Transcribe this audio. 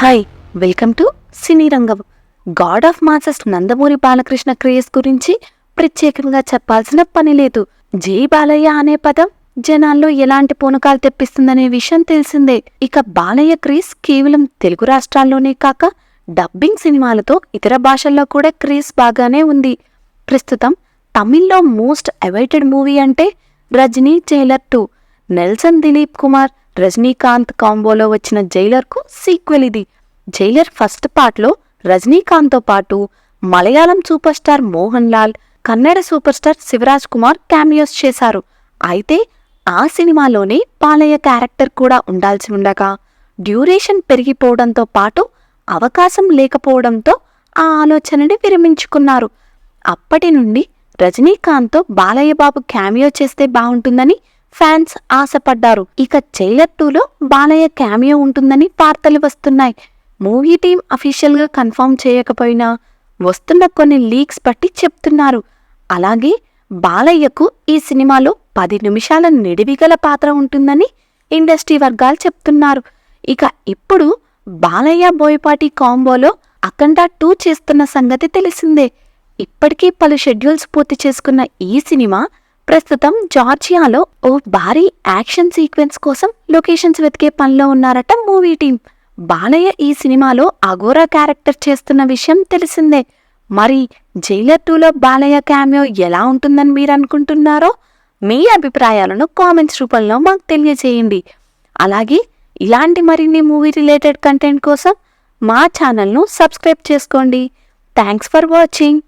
Hi, welcome to సినీ రంగం. God of masses Nandamuri Balakrishna craze గురించి ప్రత్యేకంగా చెప్పాల్సిన పని లేదు. జై బాలయ్య అనే పదం జనాల్లో ఎలాంటి పూనకాలు తెప్పిస్తుందనే విషయం తెలిసిందే. ఇక బాలయ్య క్రేజ్ కేవలం తెలుగు రాష్ట్రాల్లోనే కాక డబ్బింగ్ సినిమాలతో ఇతర భాషల్లో కూడా క్రేజ్ బాగానే ఉంది. ప్రస్తుతం తమిళ్లో మోస్ట్ అవైటెడ్ మూవీ అంటే రజనీ జైలర్ 2. నెల్సన్ దిలీప్ కుమార్ రజనీకాంత్ కాంబోలో వచ్చిన జైలర్కు సీక్వెల్ ఇది. జైలర్ ఫస్ట్ పార్ట్లో రజనీకాంత్తో పాటు Malayalam super star Mohan Lal, Kannada super star Shivaraj Kumar cameos చేశారు. అయితే ఆ సినిమాలోనే బాలయ్య క్యారెక్టర్ కూడా ఉండాల్సి ఉండగా డ్యూరేషన్ పెరిగిపోవడంతో పాటు అవకాశం లేకపోవడంతో ఆ ఆలోచనని విరమించుకున్నారు. అప్పటి నుండి రజనీకాంత్తో బాలయ్య బాబు క్యామియో చేస్తే బాగుంటుందని ఫ్యాన్స్ ఆశపడ్డారు. ఇక జైలర్ 2లో బాలయ్య క్యామియో ఉంటుందని వార్తలు వస్తున్నాయి. మూవీ టీం అఫీషియల్ గా కన్ఫర్మ్ చేయకపోయినా వస్తున్న కొన్ని లీక్స్ బట్టి చెప్తున్నారు. అలాగే బాలయ్యకు ఈ సినిమాలో 10 నిమిషాల నిడివిగల పాత్ర ఉంటుందని ఇండస్ట్రీ వర్గాలు చెప్తున్నారు. ఇక ఇప్పుడు బాలయ్య బోయపాటి కాంబోలో అఖండ 2 చేస్తున్న సంగతి తెలిసిందే. ఇప్పటికీ పలు షెడ్యూల్స్ పూర్తి చేసుకున్న ఈ సినిమా ప్రస్తుతం జార్జియాలో ఓ భారీ యాక్షన్ సీక్వెన్స్ కోసం లొకేషన్స్ వెతికే పనిలో ఉన్నారట మూవీ టీం. బాలయ్య ఈ సినిమాలో అఘోరా క్యారెక్టర్ చేస్తున్న విషయం తెలిసిందే. మరి జైలర్ 2లో బాలయ్య క్యామియో ఎలా ఉంటుందని మీరు అనుకుంటున్నారో మీ అభిప్రాయాలను కామెంట్స్ రూపంలో మాకు తెలియజేయండి. అలాగే ఇలాంటి మరిన్ని మూవీ రిలేటెడ్ కంటెంట్ కోసం మా ఛానల్ను సబ్స్క్రైబ్ చేసుకోండి. Thanks for watching.